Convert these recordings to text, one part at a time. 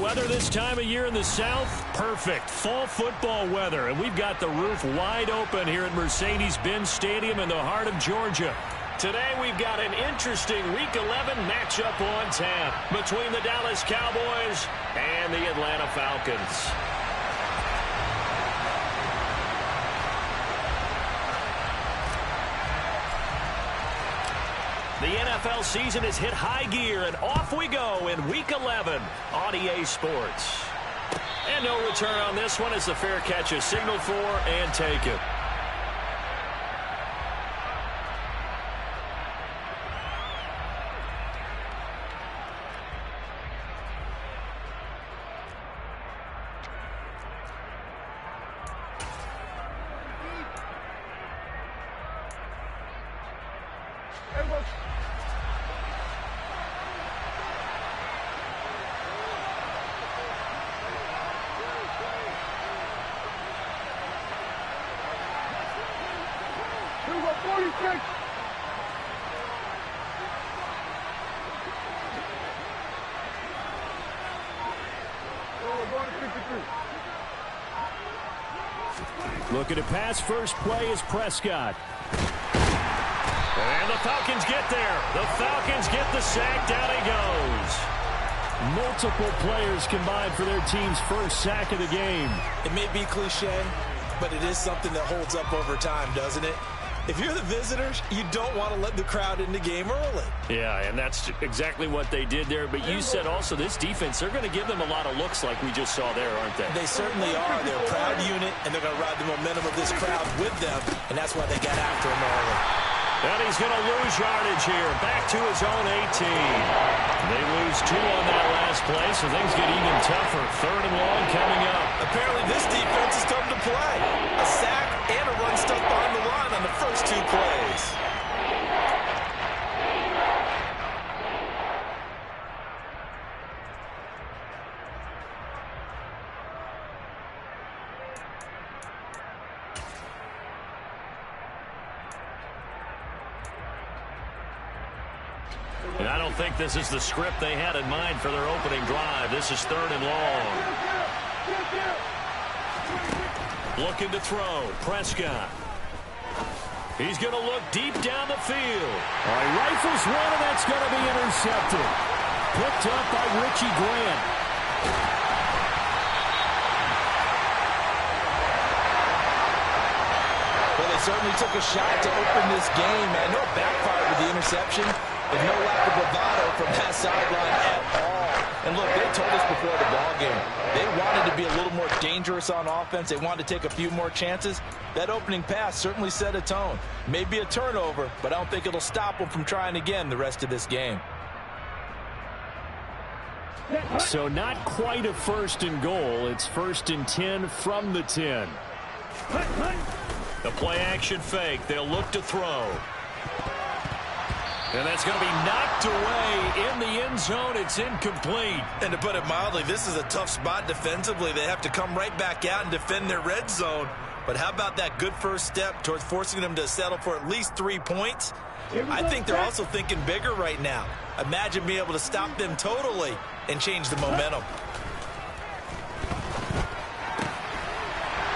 weather this time of year in the South? Perfect. Fall football weather. And we've got the roof wide open here at Mercedes-Benz Stadium in the heart of Georgia. Today we've got an interesting Week 11 matchup on tap between the Dallas Cowboys and the Atlanta Falcons. The NFL season has hit high gear, and off we go in Week 11 on EA Sports. And no return on this one as the fair catch is signaled for and taken. Looking to pass, first play is Prescott. And the Falcons get there. The Falcons get the sack. Down he goes. Multiple players combined for their team's first sack of the game. It may be cliche, but it is something that holds up over time, doesn't it? If you're the visitors, you don't want to let the crowd in the game early. Yeah, and that's exactly what they did there. But you said also this defense, they're going to give them a lot of looks like we just saw there, aren't they? They certainly are. They're a proud unit, and they're going to ride the momentum of this crowd with them, and that's why they got after him early. And he's going to lose yardage here, back to his own 18. They lose 2 on that last play, so things get even tougher. 3rd and long coming up. Apparently this defense is tough to play. A sack and a run stuck behind the line on the first 2 plays. And I don't think this is the script they had in mind for their opening drive. This is 3rd and long. Looking to throw. Prescott. He's going to look deep down the field. All right, rifles one, and that's going to be intercepted. Picked up by Richie Grant. Well, they certainly took a shot to open this game. I know it backfired with the interception. There's no lack of bravado from that sideline at all. And look, they told us before the ballgame, they wanted to be a little more dangerous on offense. They wanted to take a few more chances. That opening pass certainly set a tone. Maybe a turnover, but I don't think it'll stop them from trying again the rest of this game. So not quite a 1st and goal. It's 1st and 10 from the 10. The play action fake. They'll look to throw. And that's going to be knocked away in the end zone. It's incomplete. And to put it mildly, this is a tough spot defensively. They have to come right back out and defend their red zone. But how about that good first step towards forcing them to settle for at least 3 points? I think they're also thinking bigger right now. Imagine being able to stop them totally and change the momentum.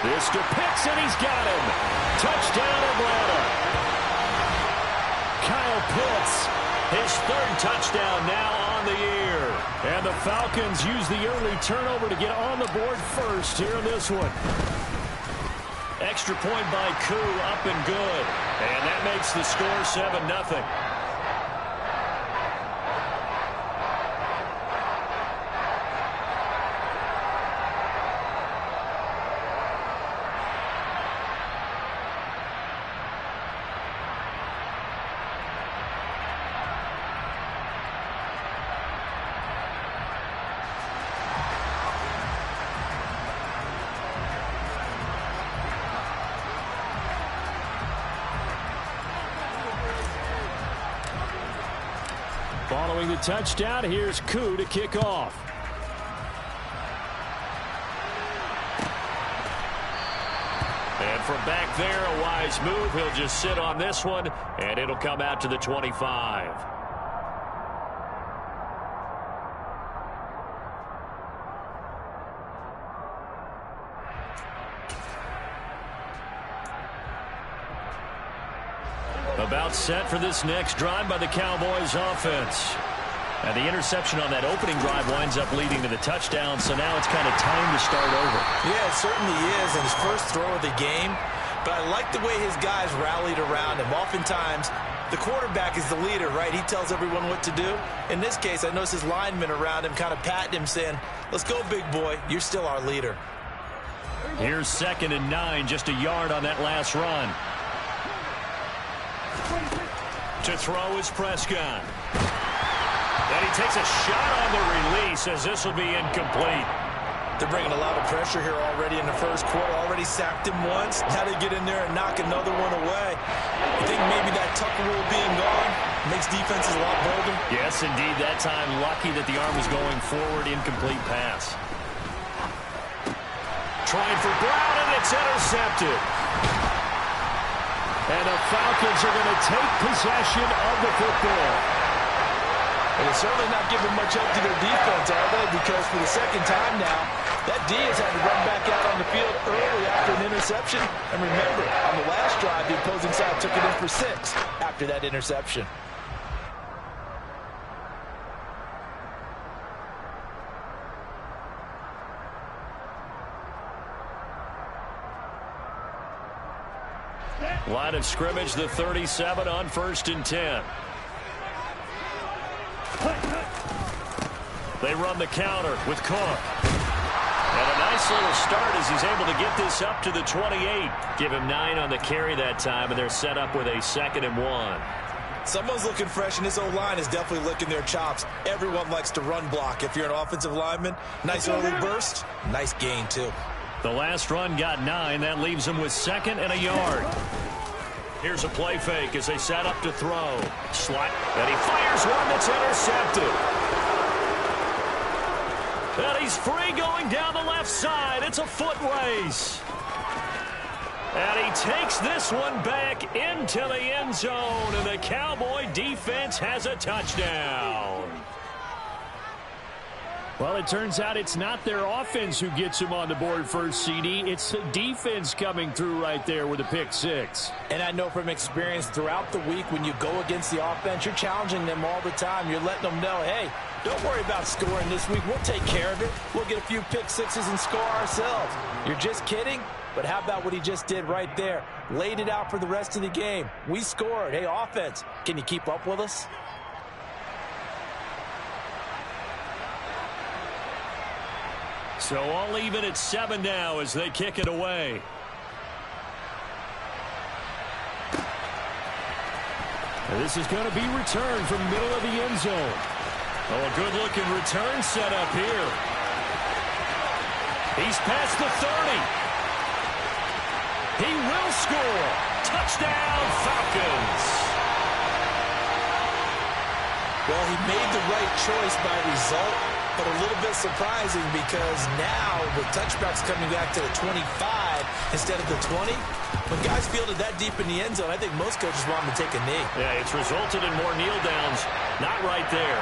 This to Pitts, and he's got him. Touchdown, Atlanta. Kyle Pitts, his 3rd touchdown now on the year. And the Falcons use the early turnover to get on the board first here in this one. Extra point by Koo, up and good. And that makes the score 7-0. Following the touchdown, here's Koo to kick off. And from back there, a wise move. He'll just sit on this one, and it'll come out to the 25. About set for this next drive by the Cowboys offense. And the interception on that opening drive winds up leading to the touchdown, so now it's kind of time to start over. Yeah, it certainly is, and his first throw of the game. But I like the way his guys rallied around him. Oftentimes, the quarterback is the leader, right? He tells everyone what to do. In this case, I noticed his linemen around him kind of patting him, saying, let's go, big boy. You're still our leader. Here's 2nd and 9, just a yard on that last run. To throw is Prescott. And he takes a shot on the release as this will be incomplete. They're bringing a lot of pressure here already in the first quarter. Already sacked him once. Now they get in there and knock another one away. You think maybe that Tucker rule being gone makes defenses a lot bolder? Yes, indeed. That time, lucky that the arm was going forward. Incomplete pass. Trying for Brown, and it's intercepted. And the Falcons are going to take possession of the football. And they're certainly not giving much up to their defense, are they? Because for the second time now, that D has had to run back out on the field early after an interception. And remember, on the last drive, the opposing side took it in for 6 after that interception. Line of scrimmage, the 37 on 1st and 10. They run the counter with Cook. And a nice little start as he's able to get this up to the 28. Give him 9 on the carry that time, and they're set up with a 2nd and 1. Someone's looking fresh, and this O-line is definitely licking their chops. Everyone likes to run block. If you're an offensive lineman, nice early burst, nice gain, too. The last run got 9. That leaves him with 2nd and a yard. Here's a play fake as they set up to throw. Slot, and he fires one that's intercepted. And he's free going down the left side. It's a foot race. And he takes this one back into the end zone. And the Cowboy defense has a touchdown. Well, it turns out it's not their offense who gets him on the board first, CD. It's the defense coming through right there with a pick 6. And I know from experience throughout the week when you go against the offense, you're challenging them all the time. You're letting them know, hey, don't worry about scoring this week. We'll take care of it. We'll get a few pick 6s and score ourselves. You're just kidding? But how about what he just did right there? Laid it out for the rest of the game. We scored. Hey, offense, can you keep up with us? So all even at 7 now as they kick it away. And this is going to be returned from the middle of the end zone. Oh, a good-looking return set up here. He's past the 30. He will score. Touchdown, Falcons. Well, he made the right choice by result, but a little bit surprising because now with touchbacks coming back to the 25 instead of the 20, when guys fielded that deep in the end zone, I think most coaches want them to take a knee. Yeah, it's resulted in more kneel downs. Not right there.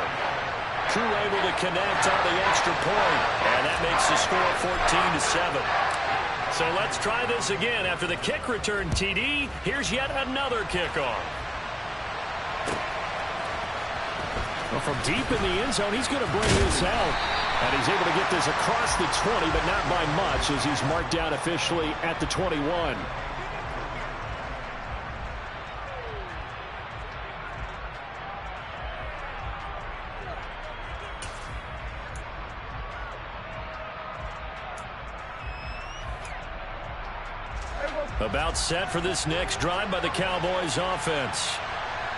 True able to connect on the extra point, and that makes the score 14-7. So let's try this again. After the kick return TD, here's yet another kickoff. Well, from deep in the end zone, he's going to bring this out. And he's able to get this across the 20, but not by much as he's marked down officially at the 21. About set for this next drive by the Cowboys offense.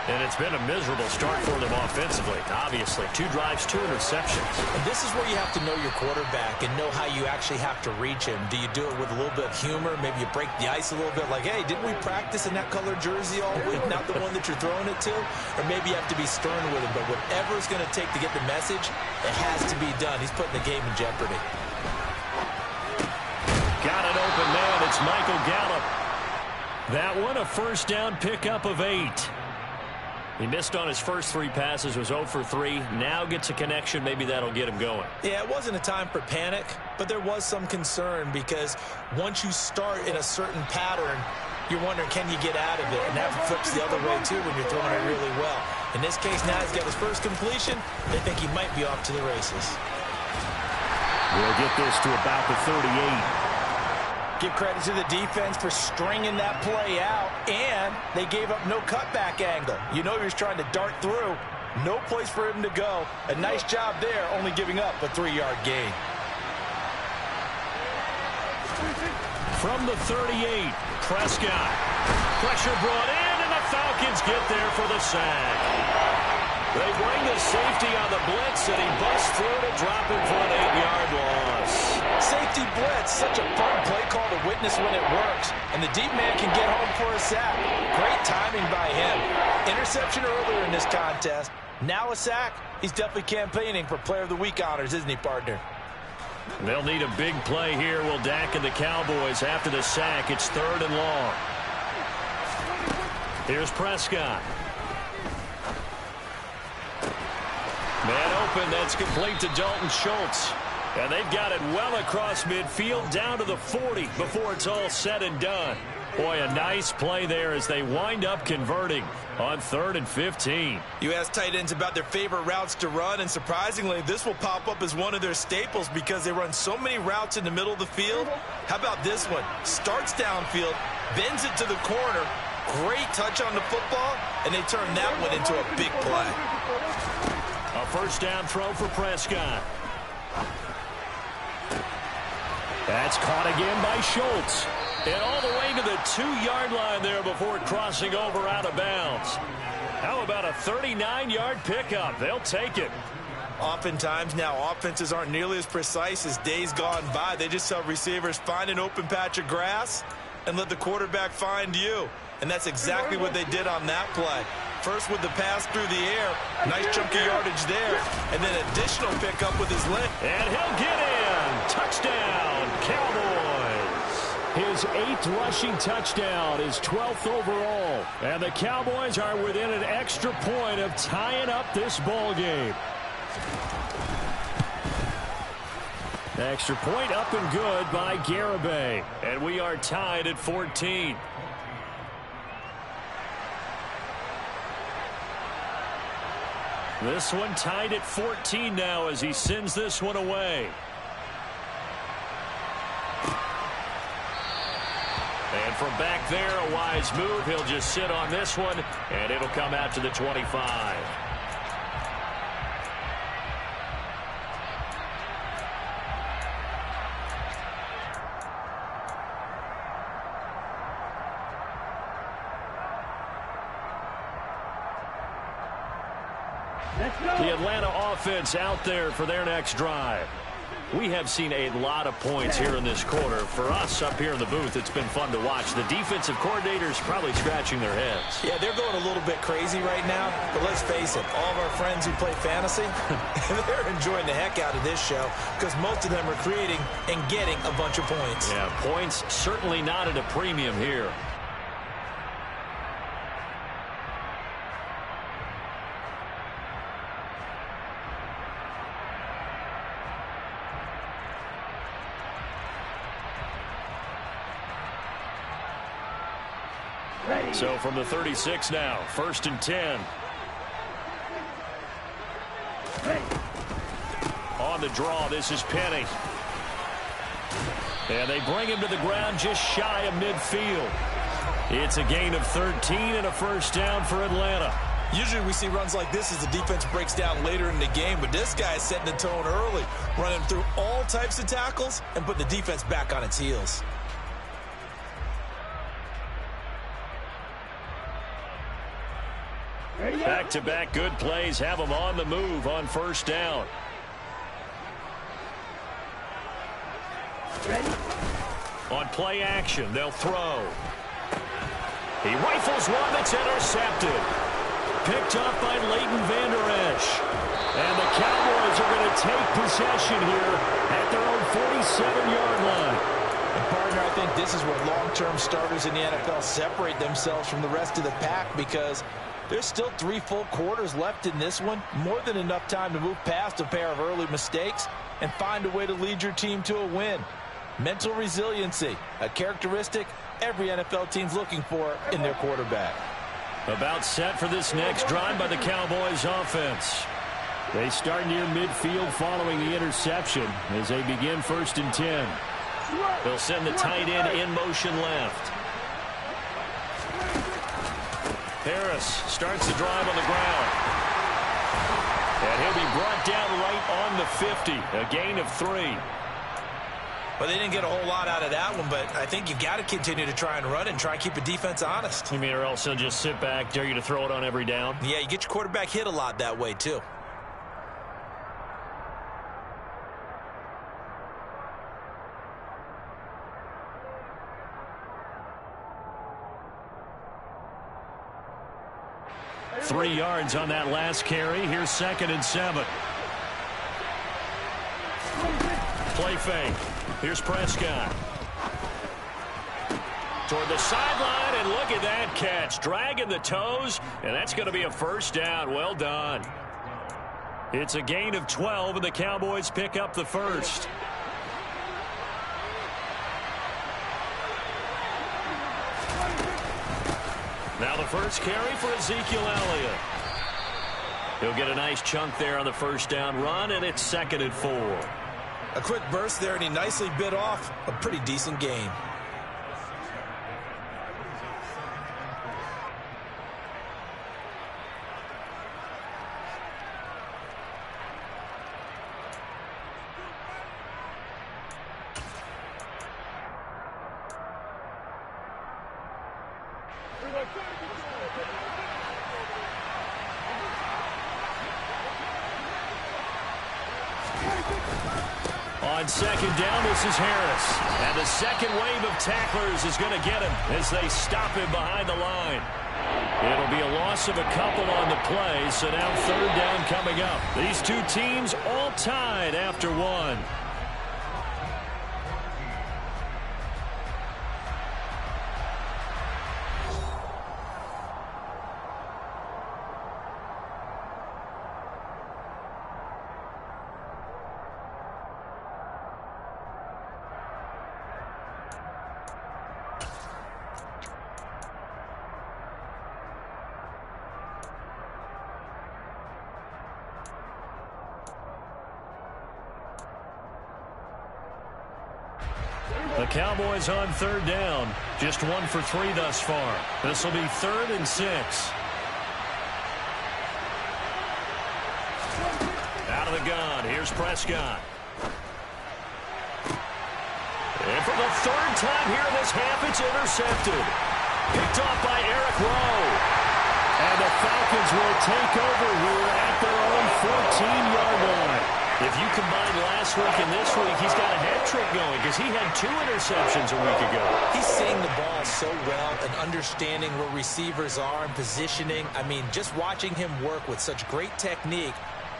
And it's been a miserable start for them offensively. Obviously, 2 drives, 2 interceptions. And this is where you have to know your quarterback and know how you actually have to reach him. Do you do it with a little bit of humor? Maybe you break the ice a little bit like, hey, didn't we practice in that color jersey all week? Not the one that you're throwing it to? Or maybe you have to be stern with him. But whatever it's going to take to get the message, it has to be done. He's putting the game in jeopardy. Got an open man. It's Michael Gallup. That one, a first down pickup of 8. He missed on his first 3 passes, was 0 for 3. Now gets a connection. Maybe that'll get him going. Yeah, it wasn't a time for panic, but there was some concern because once you start in a certain pattern, you're wondering, can you get out of it? And that flips the other way, too, when you're throwing it really well. In this case, now he's got his first completion. They think he might be off to the races. We'll get this to about the 38. Give credit to the defense for stringing that play out, and they gave up no cutback angle. You know he was trying to dart through. No place for him to go. A nice job there, only giving up a 3-yard gain. From the 38, Prescott. Pressure brought in, and the Falcons get there for the sack. They bring the safety on the blitz, and he busts through to drop it for an 8-yard loss. Safety blitz, such a fun play call to witness when it works. And the deep man can get home for a sack. Great timing by him. Interception earlier in this contest. Now a sack. He's definitely campaigning for Player of the Week honors, isn't he, partner? They'll need a big play here. Will Dak and the Cowboys after the sack. It's 3rd and long. Here's Prescott. Man open, that's complete to Dalton Schultz. And they've got it well across midfield, down to the 40 before it's all said and done. Boy, a nice play there as they wind up converting on 3rd and 15. You ask tight ends about their favorite routes to run, and surprisingly, this will pop up as one of their staples because they run so many routes in the middle of the field. How about this one? Starts downfield, bends it to the corner, great touch on the football, and they turn that one into a big play. A first down throw for Prescott. That's caught again by Schultz. And all the way to the 2-yard line there before crossing over out of bounds. How about a 39-yard pickup? They'll take it. Oftentimes now offenses aren't nearly as precise as days gone by. They just help receivers find an open patch of grass and let the quarterback find you. And that's exactly what they did on that play. First with the pass through the air. Nice chunky yardage there. And then additional pickup with his leg. And he'll get in. Touchdown, Cowboys. His 8th rushing touchdown, his 12th overall. And the Cowboys are within an extra point of tying up this ball game. Extra point up and good by Garibay. And we are tied at 14. This one tied at 14 now as he sends this one away. And from back there, a wise move. He'll just sit on this one, and it'll come out to the 25. The Atlanta offense out there for their next drive. We have seen a lot of points here in this quarter. For us up here in the booth, it's been fun to watch. The defensive coordinators probably scratching their heads. Yeah, they're going a little bit crazy right now. But let's face it, all of our friends who play fantasy, they're enjoying the heck out of this show because most of them are creating and getting a bunch of points. Yeah, points certainly not at a premium here. So from the 36 now, 1st and 10. On the draw, this is Penny. And they bring him to the ground just shy of midfield. It's a gain of 13 and a first down for Atlanta. Usually we see runs like this as the defense breaks down later in the game, but this guy is setting the tone early, running through all types of tackles and putting the defense back on its heels. Back-to-back good plays have them on the move on first down. Ready? On play action, they'll throw. He rifles one that's intercepted. Picked up by Leighton Vander Esch. And the Cowboys are going to take possession here at their own 47-yard line. And partner, I think this is where long-term starters in the NFL separate themselves from the rest of the pack because there's still 3 full quarters left in this one. More than enough time to move past a pair of early mistakes and find a way to lead your team to a win. Mental resiliency, a characteristic every NFL team's looking for in their quarterback. About set for this next drive by the Cowboys offense. They start near midfield following the interception as they begin 1st and 10. They'll send the tight end in motion left. Harris starts the drive on the ground. And he'll be brought down right on the 50. A gain of 3. Well, they didn't get a whole lot out of that one, but I think you've got to continue to try and run and try and keep a defense honest. You mean, or else they'll just sit back, dare you to throw it on every down? Yeah, you get your quarterback hit a lot that way, too. Three yards on that last carry. Here's 2nd and 7. Play fake. Here's Prescott. Toward the sideline, and look at that catch. Dragging the toes, and that's going to be a 1st down. Well done. It's a gain of 12, and the Cowboys pick up the 1st. Now the first carry for Ezekiel Elliott. He'll get a nice chunk there on the 1st down run, and it's 2nd and 4. A quick burst there, and he nicely bit off a pretty decent gain. On 2nd down, this is Harris. And the second wave of tacklers is going to get him as they stop him behind the line. It'll be a loss of a couple on the play, so now 3rd down coming up. These two teams all tied after 1. The Cowboys on 3rd down. Just 1 for 3 thus far. This will be 3rd and 6. Out of the gun. Here's Prescott. And for the 3rd time here in this half, it's intercepted. Picked off by Eric Rowe. And the Falcons will take over here at their own 14-yard line. If you combine last week and this week, he's got a hat trick going because he had 2 interceptions a week ago. He's seeing the ball so well and understanding where receivers are and positioning. I mean, just watching him work with such great technique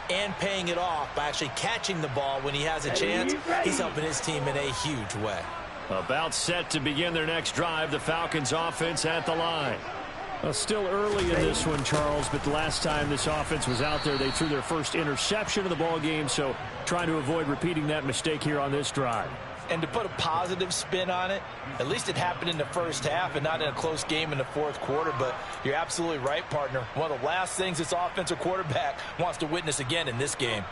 and paying it off by actually catching the ball when he has a chance, he's helping his team in a huge way. About set to begin their next drive, the Falcons offense at the line. Still early in this one, Charles, but the last time this offense was out there, they threw their first interception of the ball game, so trying to avoid repeating that mistake here on this drive. And to put a positive spin on it, at least it happened in the 1st half and not in a close game in the 4th quarter, but you're absolutely right, partner. One of the last things this offensive quarterback wants to witness again in this game.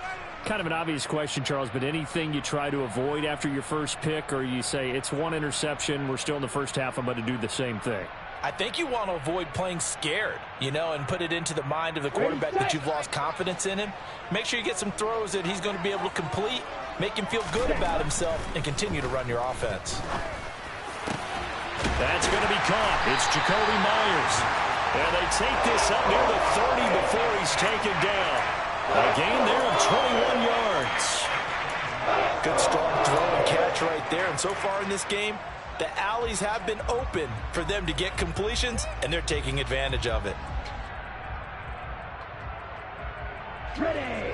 Kind of an obvious question, Charles, but anything you try to avoid after your first pick, or you say it's 1 interception, we're still in the 1st half, I'm going to do the same thing? I think you want to avoid playing scared, you know, and put it into the mind of the quarterback that you've lost confidence in him. Make sure you get some throws that he's going to be able to complete, make him feel good about himself, and continue to run your offense. That's going to be caught. It's Jacoby Myers. And they take this up near the 30 before he's taken down. A gain there of 21 yards. Good strong throw and catch right there. And so far in this game, the alleys have been open for them to get completions, and they're taking advantage of it. Ready.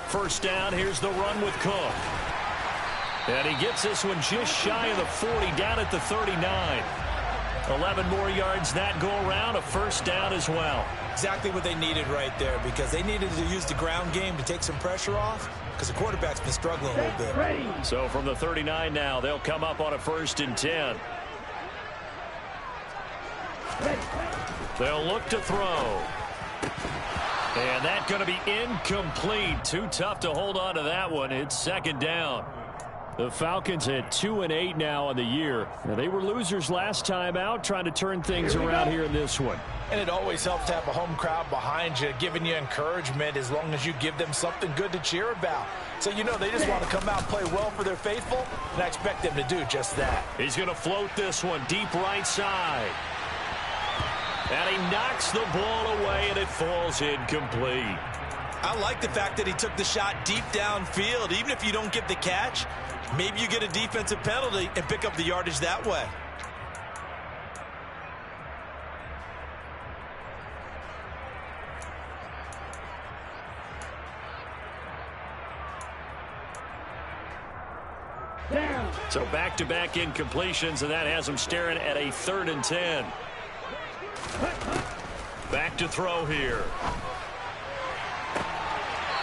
First down, here's the run with Cook. And he gets this one just shy of the 40, down at the 39. 11 more yards that go around, a first down as well. Exactly what they needed right there, because they needed to use the ground game to take some pressure off, because the quarterback's been struggling a little bit. So from the 39 now, they'll come up on a 1st and 10. They'll look to throw. And that's going to be incomplete. Too tough to hold on to that one. It's 2nd down. The Falcons at 2-8 now on the year. Now, they were losers last time out, trying to turn things around here in this one. And it always helps to have a home crowd behind you, giving you encouragement as long as you give them something good to cheer about. So, you know, they just want to come out and play well for their faithful, and I expect them to do just that. He's going to float this one deep right side. And he knocks the ball away, and it falls incomplete. I like the fact that he took the shot deep downfield. Even if you don't get the catch, maybe you get a defensive penalty and pick up the yardage that way. So back-to-back incompletions, and that has him staring at a 3rd and 10. Back to throw here.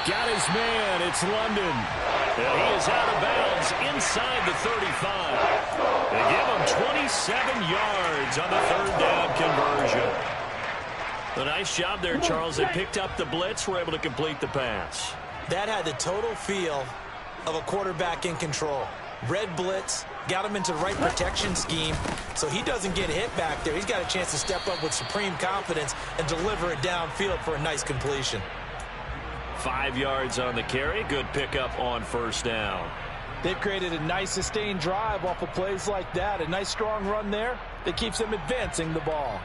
Got his man. It's London. And he is out of bounds inside the 35. They give him 27 yards on the 3rd down conversion. A nice job there, Charles. They picked up the blitz, were able to complete the pass. That had the total feel of a quarterback in control. Red blitz, got him into the right protection scheme, so he doesn't get hit back there. He's got a chance to step up with supreme confidence and deliver it downfield for a nice completion. 5 yards on the carry. Good pickup on 1st down. They've created a nice sustained drive off of plays like that. A nice strong run there that keeps them advancing the ball.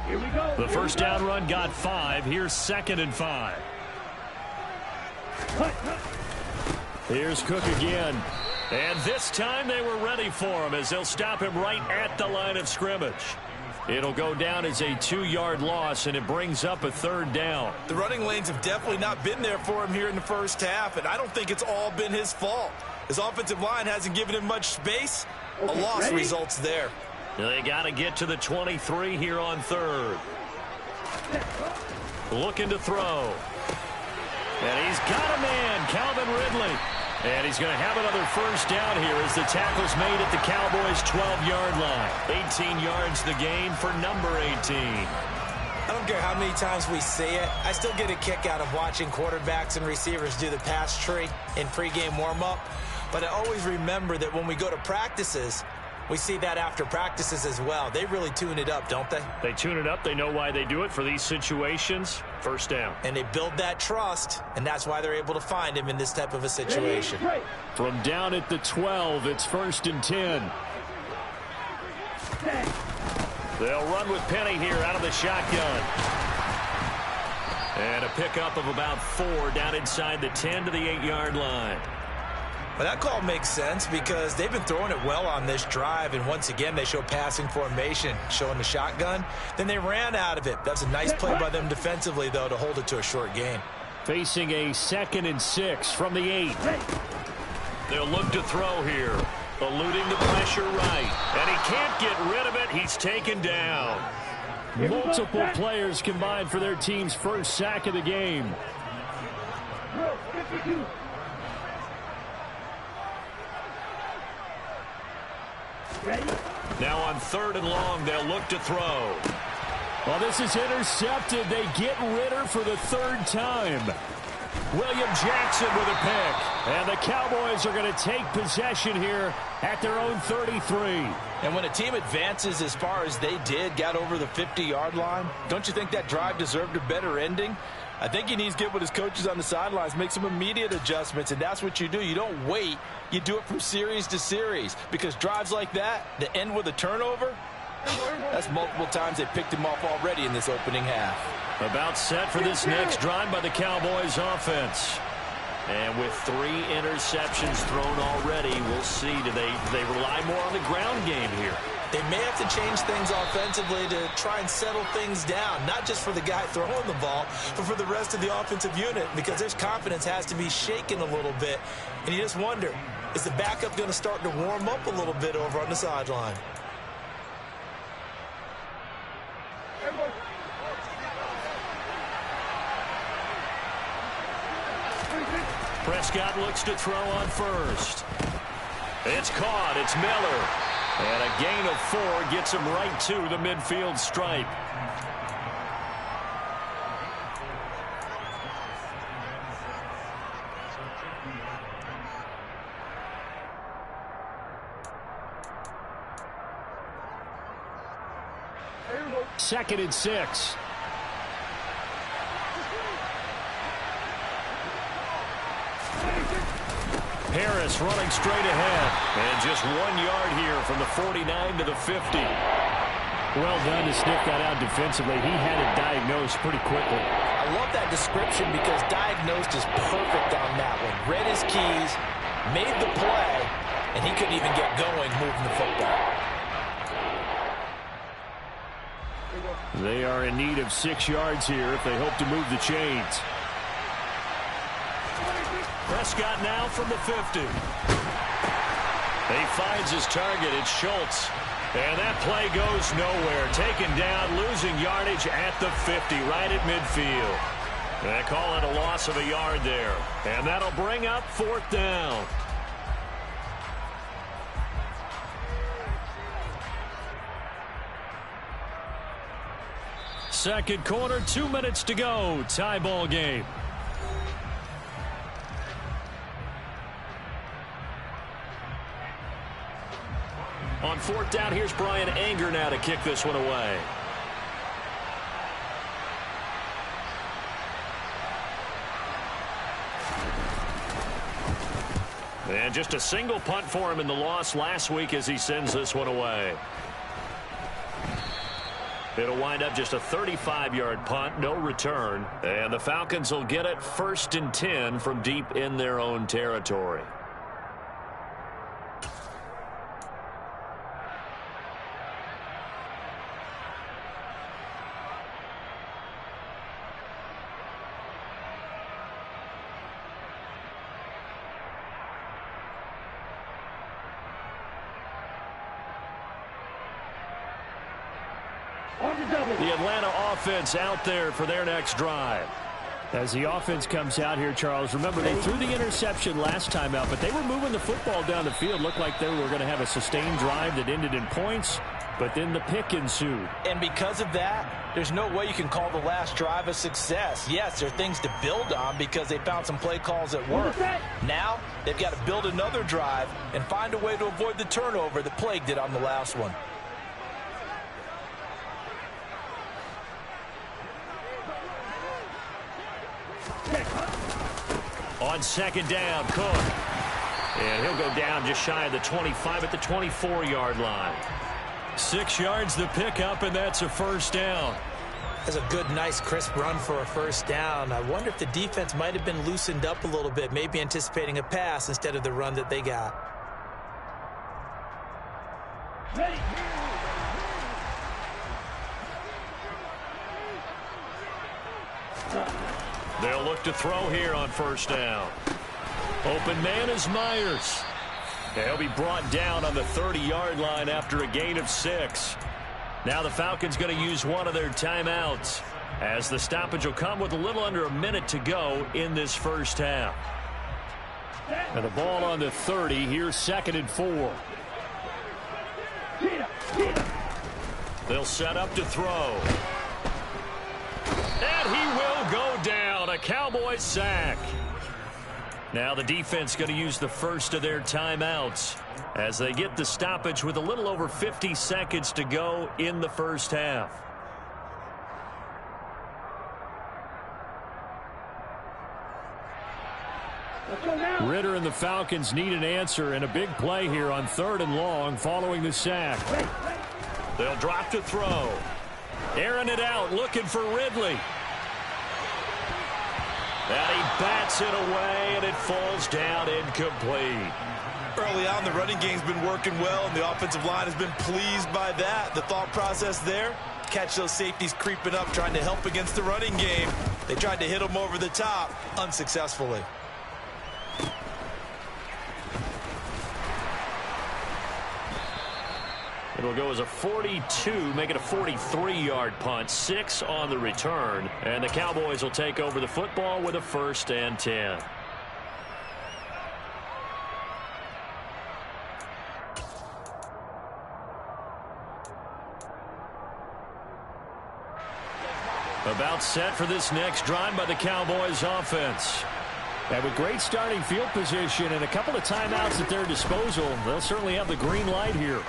Here we go. The 1st down run got 5. Here's 2nd and 5. Here's Cook again. And this time they were ready for him as they'll stop him right at the line of scrimmage. It'll go down as a 2-yard loss, and it brings up a 3rd down. The running lanes have definitely not been there for him here in the first half, and I don't think it's all been his fault. His offensive line hasn't given him much space. A loss results there. They got to get to the 23 here on 3rd. Looking to throw. And he's got a man, Calvin Ridley. And he's going to have another 1st down here as the tackle's made at the Cowboys' 12-yard line. 18 yards the gain for number 18. I don't care how many times we see it. I still get a kick out of watching quarterbacks and receivers do the pass tree in pregame warm-up. But I always remember that when we go to practices, we see that after practices as well. They really tune it up, don't they? They tune it up. They know why they do it for these situations. 1st down. And they build that trust, and that's why they're able to find him in this type of a situation. From down at the 12, it's 1st and 10. They'll run with Penny here out of the shotgun. And a pickup of about 4 down inside the 10 to the 8-yard line. Well, that call makes sense because they've been throwing it well on this drive, and once again they show passing formation, showing the shotgun. Then they ran out of it. That's a nice play by them defensively, though, to hold it to a short gain. Facing a 2nd and 6 from the 8. They'll look to throw here. Eluding the pressure right. And he can't get rid of it. He's taken down. Multiple players combined for their team's 1st sack of the game. Now on 3rd and long, they'll look to throw. Well, this is intercepted. They get Ritter for the 3rd time. William Jackson with a pick. And the Cowboys are going to take possession here at their own 33. And when a team advances as far as they did, got over the 50-yard line, don't you think that drive deserved a better ending? I think he needs to get with his coaches on the sidelines, make some immediate adjustments, and that's what you do. You don't wait. You do it from series to series, because drives like that end with a turnover, that's multiple times they picked him off already in this opening half. About set for this next drive by the Cowboys offense. And with 3 interceptions thrown already, we'll see. Do they rely more on the ground game here? They may have to change things offensively to try and settle things down, not just for the guy throwing the ball, but for the rest of the offensive unit, because their confidence has to be shaken a little bit. And you just wonder, Is the backup going to start to warm up a little bit over on the sideline? Prescott looks to throw on first. It's caught. It's Miller. And a gain of 4 gets him right to the midfield stripe. Second and 6. Harris running straight ahead. And just 1 yard here from the 49 to the 50. Well done to sniff that out defensively. He had it diagnosed pretty quickly. I love that description because diagnosed is perfect on that one. Read his keys, made the play, and he couldn't even get going moving the football. They are in need of 6 yards here if they hope to move the chains. Prescott now from the 50. He finds his target. It's Schultz. And that play goes nowhere. Taken down, losing yardage at the 50, right at midfield. They call it a loss of a yard there. And that'll bring up 4th down. Second quarter, 2 minutes to go. Tie ball game. On 4th down, here's Brian Anger now to kick this one away. And just a single punt for him in the loss last week as he sends this one away. It'll wind up just a 35-yard punt, no return. And the Falcons will get it 1st and 10 from deep in their own territory. The Atlanta offense out there for their next drive. As the offense comes out here, Charles, remember they threw the interception last time out, but they were moving the football down the field. Looked like they were going to have a sustained drive that ended in points, but then the pick ensued. And because of that, there's no way you can call the last drive a success. Yes, there are things to build on because they found some play calls that work. Now, they've got to build another drive and find a way to avoid the turnover that plagued it on the last one. On 2nd down, Cook. And he'll go down just shy of the 25 at the 24-yard line. 6 yards the pickup, and that's a 1st down. That's a good, nice, crisp run for a 1st down. I wonder if the defense might have been loosened up a little bit, maybe anticipating a pass instead of the run that they got. Ready. They'll look to throw here on 1st down. Open man is Myers. He'll be brought down on the 30-yard line after a gain of 6. Now the Falcons going to use one of their timeouts as the stoppage will come with a little under a minute to go in this 1st half. And the ball on the 30. Here's 2nd and 4. They'll set up to throw. And he will go down. A Cowboys sack. Now the defense going to use the first of their timeouts as they get the stoppage with a little over 50 seconds to go in the 1st half. Ritter and the Falcons need an answer and a big play here on 3rd and long following the sack. They'll drop to throw. Airing it out, looking for Ridley. And he bats it away, and it falls down incomplete. Early on, the running game's been working well, and the offensive line has been pleased by that. The thought process there, catch those safeties creeping up, trying to help against the running game. They tried to hit them over the top, unsuccessfully. It'll go as a 42, make it a 43-yard punt, 6 on the return. And the Cowboys will take over the football with a 1st and 10. About set for this next drive by the Cowboys offense. And with great starting field position and a couple of timeouts at their disposal, they'll certainly have the green light here.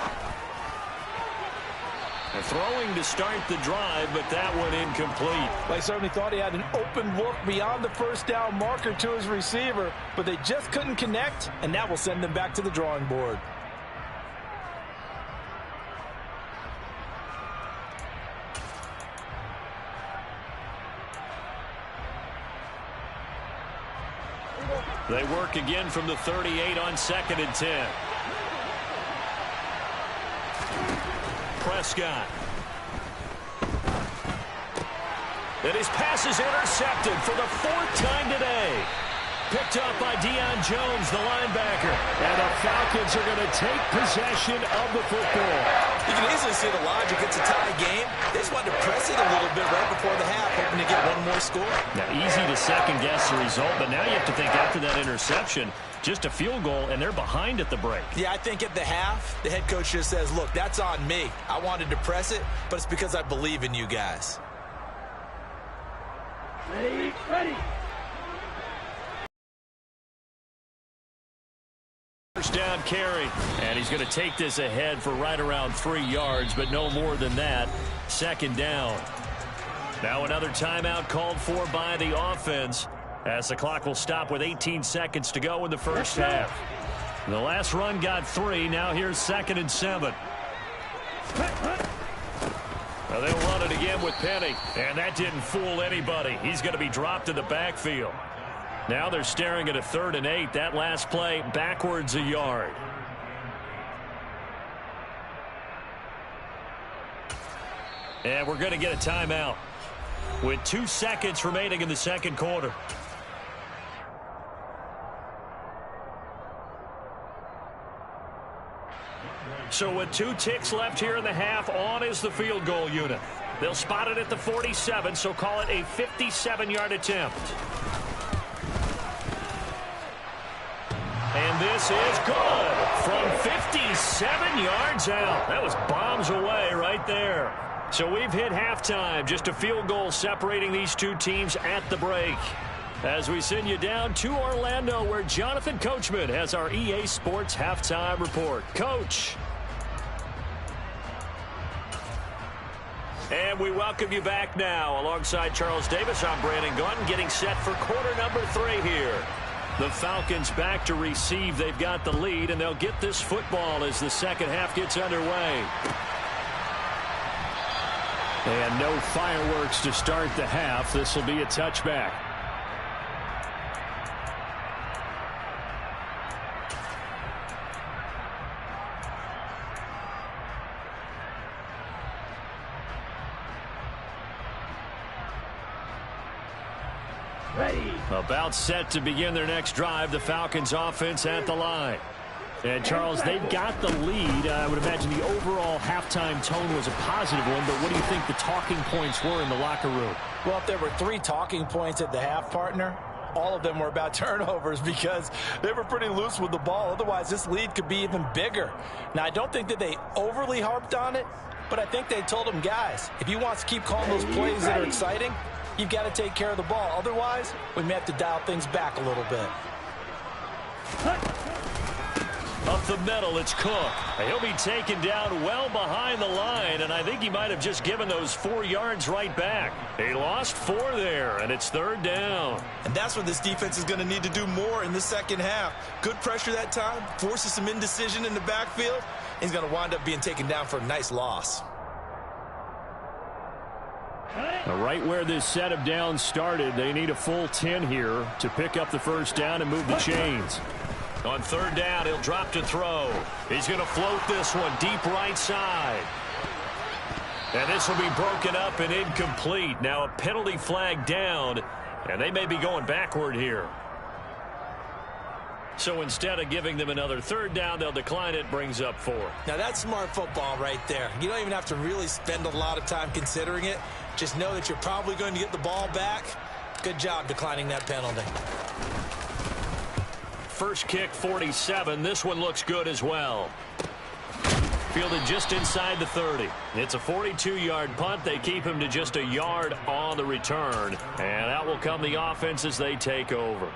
And throwing to start the drive, but that one incomplete. They certainly thought he had an open look beyond the first down marker to his receiver, but they just couldn't connect, and that will send them back to the drawing board. They work again from the 38 on 2nd and 10. Prescott. And his pass is intercepted for the 4th time today. Picked up by Deion Jones, the linebacker. And the Falcons are going to take possession of the football. You can easily see the logic. It's a tie game. They just wanted to press it a little bit right before the half, hoping to get one more score. Now, easy to second-guess the result, but now you have to think after that interception, just a field goal, and they're behind at the break. Yeah, I think at the half, the head coach just says, look, that's on me. I wanted to press it, but it's because I believe in you guys. Ready. First down carry, and he's going to take this ahead for right around 3 yards, but no more than that. 2nd down. Now another timeout called for by the offense as the clock will stop with 18 seconds to go in the first half. The last run got 3. Now here's 2nd and 7. Well, they'll run it again with Penny, and that didn't fool anybody. He's going to be dropped in the backfield. Now they're staring at a 3rd and 8. That last play backwards a yard. And we're going to get a timeout with 2 seconds remaining in the 2nd quarter. So with 2 ticks left here in the half, on is the field goal unit. They'll spot it at the 47, so call it a 57-yard attempt. And this is good from 57 yards out. That was bombs away right there. So we've hit halftime. Just a field goal separating these 2 teams at the break. As we send you down to Orlando, where Jonathan Coachman has our EA Sports halftime report. Coach. And we welcome you back now. Alongside Charles Davis, I'm Brandon Gunn, getting set for quarter number 3 here. The Falcons back to receive. They've got the lead, and they'll get this football as the 2nd half gets underway. And no fireworks to start the half. This will be a touchback. Ready. About set to begin their next drive. The Falcons offense at the line. And, Charles, they've got the lead. I would imagine the overall halftime tone was a positive one, but what do you think the talking points were in the locker room? Well, if there were 3 talking points at the half, partner, all of them were about turnovers because they were pretty loose with the ball. Otherwise, this lead could be even bigger. Now, I don't think that they overly harped on it, but I think they told them, guys, if you want to keep calling those plays that are exciting, you've got to take care of the ball. Otherwise, we may have to dial things back a little bit. Up the middle, it's Cook. He'll be taken down well behind the line, and I think he might have just given those 4 yards right back. He lost 4 there, and it's 3rd down. And that's what this defense is going to need to do more in the 2nd half. Good pressure that time, forces some indecision in the backfield. He's going to wind up being taken down for a nice loss. Right where this set of downs started, they need a full 10 here to pick up the first down and move the chains. On 3rd down, he'll drop to throw. He's going to float this one deep right side. And this will be broken up and incomplete. Now a penalty flag down, and they may be going backward here. So instead of giving them another third down, they'll decline it, brings up 4. Now that's smart football right there. You don't even have to really spend a lot of time considering it. Just know that you're probably going to get the ball back. Good job declining that penalty. First kick, 47. This one looks good as well. Fielded just inside the 30. It's a 42-yard punt. They keep him to just a yard on the return. And out will come the offense as they take over.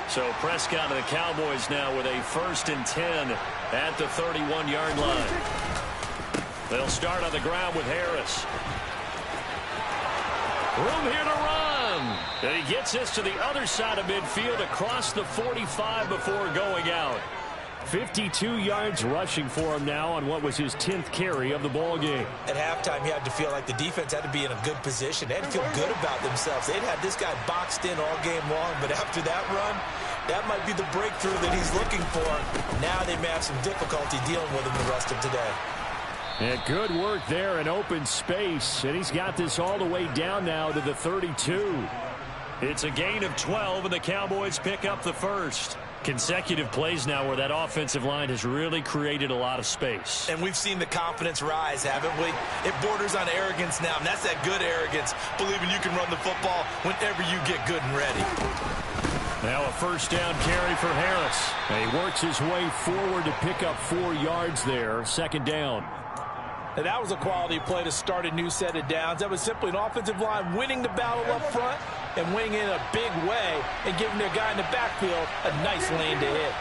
So Prescott and the Cowboys now with a 1st and 10 at the 31-yard line. They'll start on the ground with Harris. Room here to run. And he gets this to the other side of midfield across the 45 before going out. 52 yards rushing for him now on what was his 10th carry of the ball game. At halftime, he had to feel like the defense had to be in a good position. They had to feel good about themselves. They'd had this guy boxed in all game long, but after that run, that might be the breakthrough that he's looking for. Now they may have some difficulty dealing with him the rest of today. And good work there in open space, and he's got this all the way down now to the 32. It's a gain of 12, and the Cowboys pick up the first. Consecutive plays now where that offensive line has really created a lot of space. And we've seen the confidence rise, haven't we? It borders on arrogance now, and that's that good arrogance, believing you can run the football whenever you get good and ready. Now a first down carry for Harris. And he works his way forward to pick up 4 yards there, 2nd down. And that was a quality play to start a new set of downs. That was simply an offensive line winning the battle up front and winning in a big way and giving their guy in the backfield a nice lane to hit.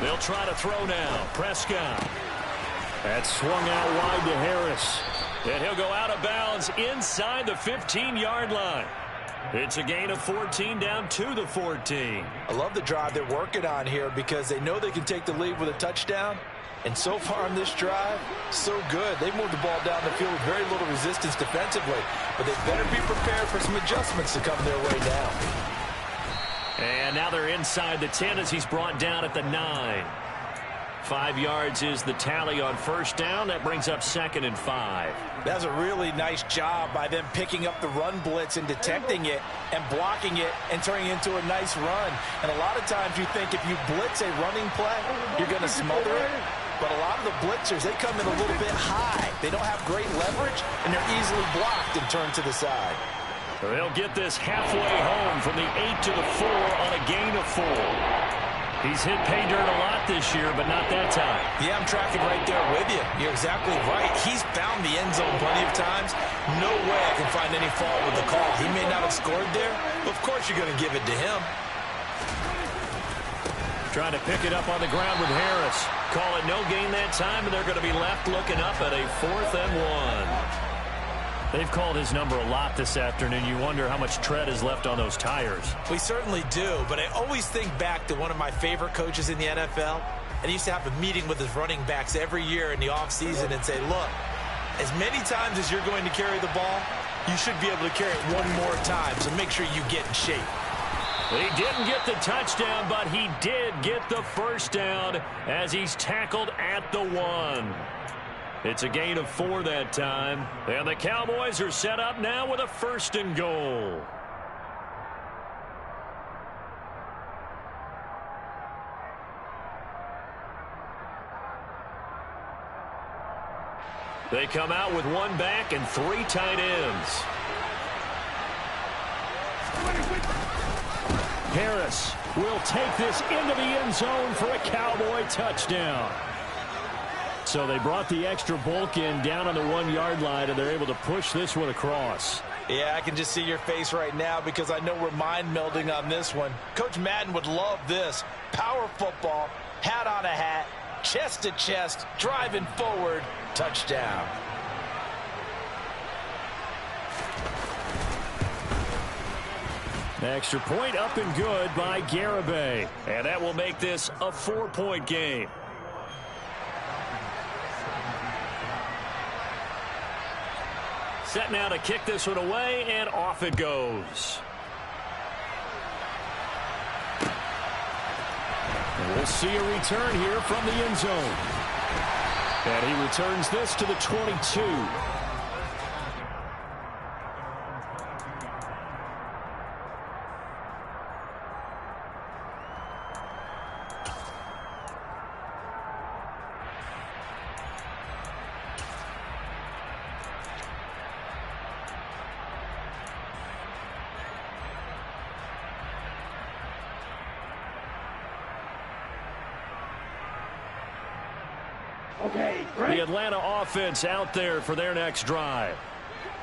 They'll try to throw now. Prescott. That swung out wide to Harris. And he'll go out of bounds inside the 15-yard line. It's a gain of 14 down to the 14. I love the drive they're working on here because they know they can take the lead with a touchdown. And so far on this drive, so good. They moved the ball down the field with very little resistance defensively. But they better be prepared for some adjustments to come their way now. And now they're inside the 10 as he's brought down at the 9. 5 yards is the tally on first down. That brings up 2nd and 5. That's a really nice job by them picking up the run blitz and detecting it and blocking it and turning it into a nice run. And a lot of times you think if you blitz a running play, you're going to smother it. But a lot of the blitzers, they come in a little bit high. They don't have great leverage, and they're easily blocked and turned to the side. They'll get this halfway home from the 8 to the 4 on a gain of 4. He's hit pay dirt a lot this year, but not that time. Yeah, I'm tracking right there with you. You're exactly right. He's found the end zone plenty of times. No way I can find any fault with the call. He may not have scored there, but of course you're going to give it to him. Trying to pick it up on the ground with Harris. Call it no gain that time, and they're going to be left looking up at a 4th and 1. They've called his number a lot this afternoon. You wonder how much tread is left on those tires. We certainly do, but I always think back to one of my favorite coaches in the NFL, and he used to have a meeting with his running backs every year in the offseason and say, look, as many times as you're going to carry the ball, you should be able to carry it one more time, so make sure you get in shape. He didn't get the touchdown, but he did get the first down as he's tackled at the 1. It's a gain of 4 that time. And the Cowboys are set up now with a 1st and goal. They come out with 1 back and 3 tight ends. Harris will take this into the end zone for a Cowboy touchdown. So they brought the extra bulk in down on the 1-yard line, and they're able to push this one across. Yeah, I can just see your face right now because I know we're mind melding on this one. Coach Madden would love this. Power football, hat on a hat, chest to chest, driving forward, touchdown. Extra point up and good by Garibay. And that will make this a 4-point game. Set now to kick this one away, and off it goes. We'll see a return here from the end zone. And he returns this to the 22. Okay, The Atlanta offense out there for their next drive.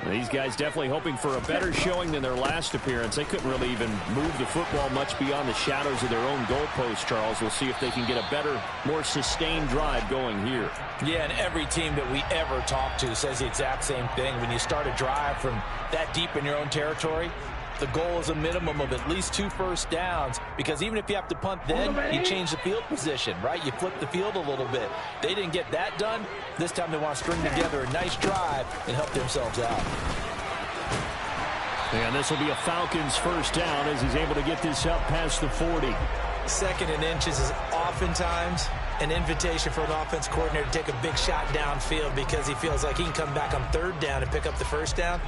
These guys definitely hoping for a better showing than their last appearance. They couldn't really even move the football much beyond the shadows of their own goalpost, Charles. We'll see if they can get a better, more sustained drive going here. Yeah, and every team that we ever talk to says the exact same thing. When you start a drive from that deep in your own territory, the goal is a minimum of at least 2 first downs, because even if you have to punt then, you change the field position, right? You flip the field a little bit. They didn't get that done. This time they want to string together a nice drive and help themselves out. And this will be a Falcons first down as he's able to get this up past the 40. 2nd and inches is oftentimes an invitation for an offense coordinator to take a big shot downfield because he feels like he can come back on 3rd down and pick up the first down.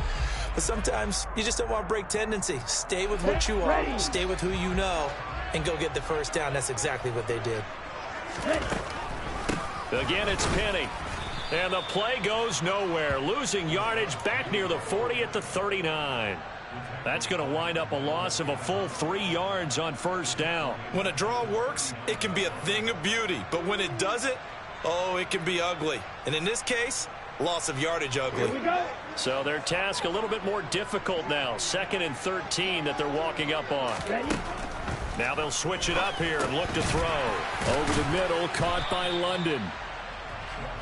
But sometimes you just don't want to break tendency. Stay with what you are, stay with who you know, and go get the first down. That's exactly what they did. Again, it's Penny. And the play goes nowhere. Losing yardage back near the 40 at the 39. That's going to wind up a loss of a full 3 yards on first down. When a draw works, it can be a thing of beauty. But when it doesn't, oh, it can be ugly. And in this case, loss of yardage ugly. Here we go. So their task a little bit more difficult now. 2nd and 13 that they're walking up on. Ready? Now they'll switch it up here and look to throw. Over the middle, caught by London.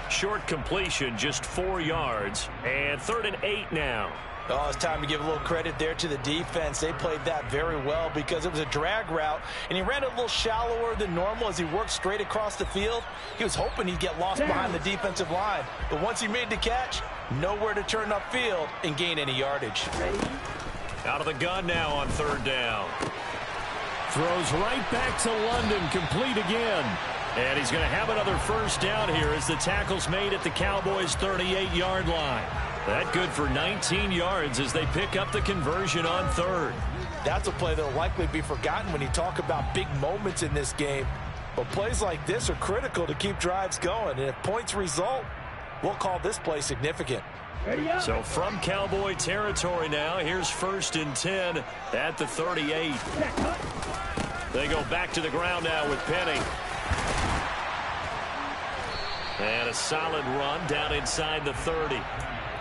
Short completion, just 4 yards. And 3rd and 8 now. Oh, it's time to give a little credit there to the defense. They played that very well because it was a drag route, and he ran it a little shallower than normal as he worked straight across the field. He was hoping he'd get lost behind the defensive line, but once he made the catch, nowhere to turn upfield and gain any yardage. Out of the gun now on 3rd down. Throws right back to London, complete again. And he's going to have another first down here as the tackle's made at the Cowboys' 38-yard line. That good for 19 yards as they pick up the conversion on 3rd. That's a play that will likely be forgotten when you talk about big moments in this game. But plays like this are critical to keep drives going. And if points result, we'll call this play significant. So from Cowboy territory now, here's 1st and 10 at the 38. They go back to the ground now with Penny. And a solid run down inside the 30.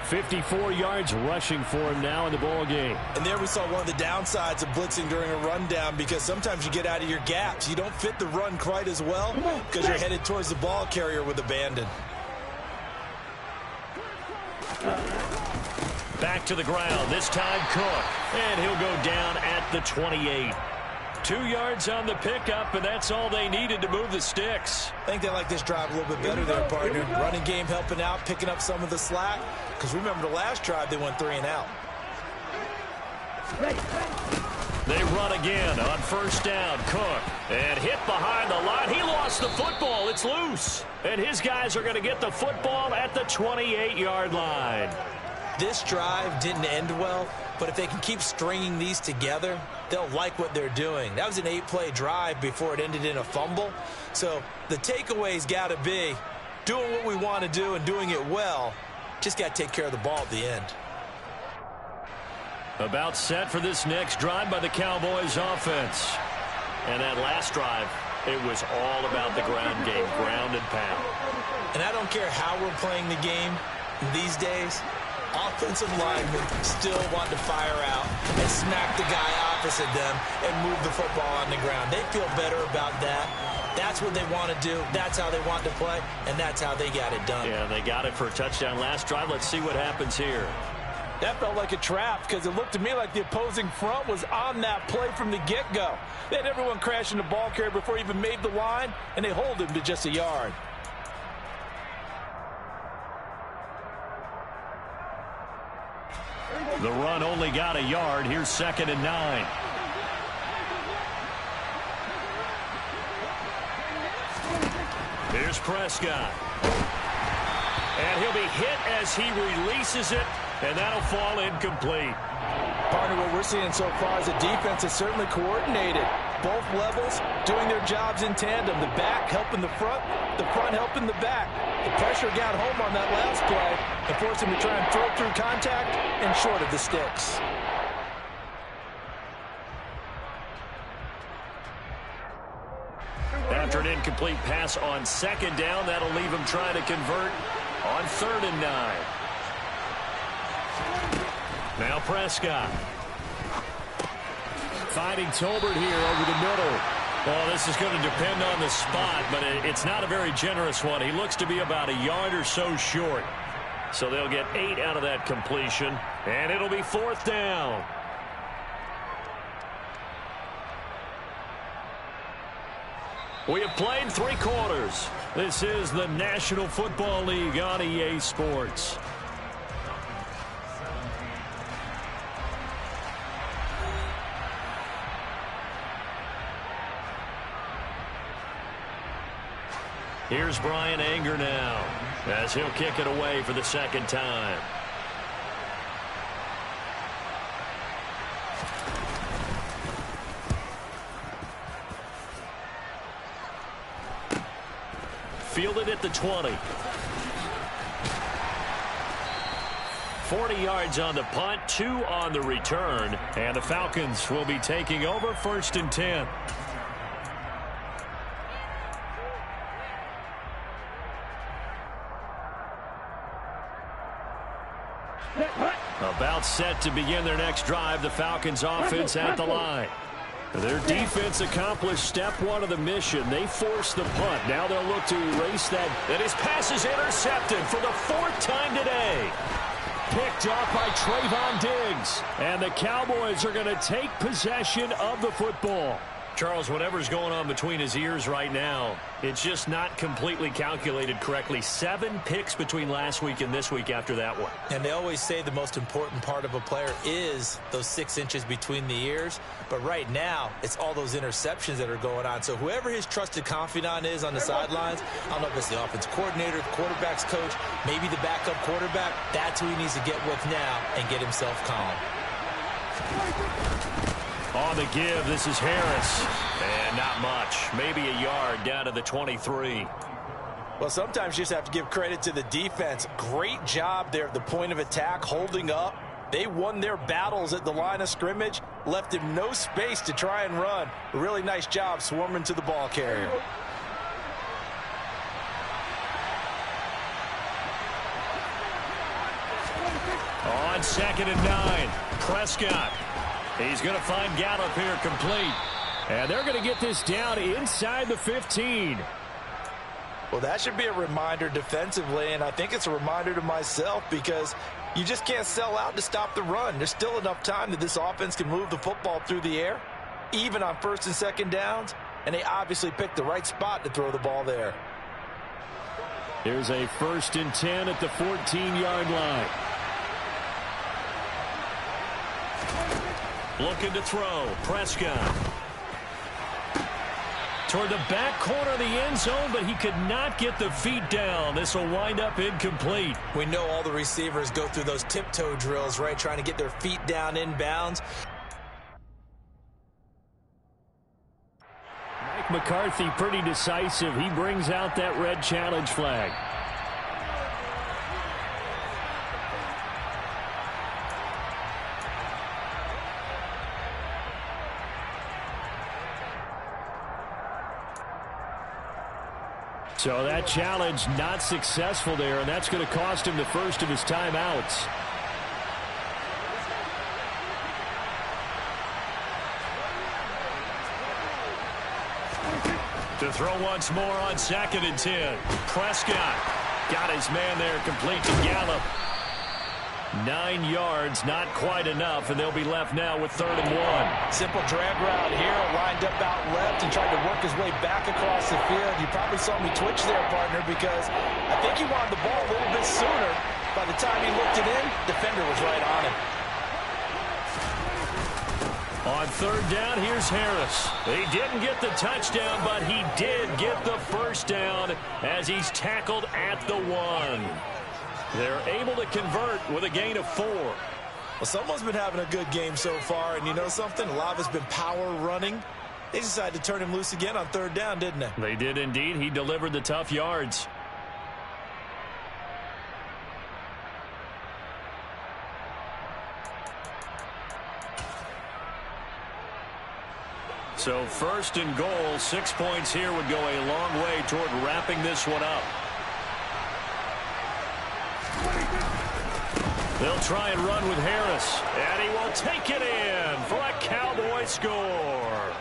54 yards rushing for him now in the ball game. And there we saw one of the downsides of blitzing during a rundown, because sometimes you get out of your gaps. You don't fit the run quite as well because you're headed towards the ball carrier with abandon. Back to the ground, this time Cook. And he'll go down at the 28. 2 yards on the pickup, and that's all they needed to move the sticks. I think they like this drive a little bit better there, partner. Running game helping out, picking up some of the slack. Because remember the last drive, they went 3 and out. They run again on first down. Cook. And hit behind the line. He lost the football. It's loose. And his guys are going to get the football at the 28-yard line. This drive didn't end well, but if they can keep stringing these together, they'll like what they're doing. That was an 8-play drive before it ended in a fumble. So the takeaway's got to be doing what we want to do and doing it well. Just got to take care of the ball at the end. About set for this next drive by the Cowboys offense. And that last drive, it was all about the ground game, ground and pound. And I don't care how we're playing the game these days, offensive linemen still want to fire out and smack the guy opposite them and move the football on the ground. They feel better about that. That's what they want to do. That's how they want to play, and that's how they got it done. Yeah, they got it for a touchdown last drive. Let's see what happens here. That felt like a trap because it looked to me like the opposing front was on that play from the get-go. They had everyone crashing the ball carrier before he even made the line, and they hold him to just a yard. The run only got a yard. Here's 2nd and 9. Here's Prescott. And he'll be hit as he releases it, and that'll fall incomplete. Partner, what we're seeing so far is a defense that's certainly coordinated. Both levels doing their jobs in tandem. The back helping the front helping the back. The pressure got home on that last play and forced him to try and throw through contact and short of the sticks. After an incomplete pass on second down, that'll leave him trying to convert on 3rd and 9. Now Prescott. Finding Tolbert here over the middle. Well, this is going to depend on the spot, but it's not a very generous one. He looks to be about a yard or so short. So they'll get 8 out of that completion, and it'll be 4th down. We have played 3 quarters. This is the National Football League on EA Sports. Here's Brian Anger now, as he'll kick it away for the 2nd time. Fielded at the 20. 40 yards on the punt, 2 on the return, and the Falcons will be taking over 1st and 10. About set to begin their next drive, the Falcons offense at the line. Their defense accomplished step 1 of the mission. They forced the punt. Now they'll look to erase that. And his pass is intercepted for the 4th time today. Picked off by Trayvon Diggs. And the Cowboys are going to take possession of the football. Charles, whatever's going on between his ears right now, it's just not completely calculated correctly. 7 picks between last week and this week after that one. And they always say the most important part of a player is those 6 inches between the ears. But right now, it's all those interceptions that are going on. So whoever his trusted confidant is on the sidelines, I don't know if it's the offense coordinator, the quarterback's coach, maybe the backup quarterback, that's who he needs to get with now and get himself calm. On the give, this is Harris. And not much. Maybe a yard down to the 23. Well, sometimes you just have to give credit to the defense. Great job there at the point of attack, holding up. They won their battles at the line of scrimmage, left him no space to try and run. A really nice job swarming to the ball carrier. On 2nd and 9, Prescott. He's going to find Gallup here complete. And they're going to get this down inside the 15. Well, that should be a reminder defensively, and I think it's a reminder to myself because you just can't sell out to stop the run. There's still enough time that this offense can move the football through the air, even on 1st and 2nd downs, and they obviously picked the right spot to throw the ball there. Here's a 1st and 10 at the 14-yard line. Looking to throw. Prescott. Toward the back corner of the end zone, but he could not get the feet down. This will wind up incomplete. We know all the receivers go through those tiptoe drills, right, trying to get their feet down inbounds. Mike McCarthy pretty decisive. He brings out that red challenge flag. So that challenge not successful there, and that's going to cost him the first of his timeouts. To throw once more on 2nd and 10. Prescott got his man there complete to Gallup. 9 yards, not quite enough, and they'll be left now with 3rd and 1. Simple drag route here, lined up out left and tried to work his way back across the field. You probably saw me twitch there, partner, because I think he wanted the ball a little bit sooner. By the time he looked it in, defender was right on him. On third down, here's Harris. He didn't get the touchdown, but he did get the first down as he's tackled at the 1. They're able to convert with a gain of 4. Well, someone's been having a good game so far, and you know something? A lot of it's been power running. They decided to turn him loose again on third down, didn't they? They did indeed. He delivered the tough yards. So first and goal, 6 points here would go a long way toward wrapping this one up. They'll try and run with Harris, and he will take it in for a Cowboy score.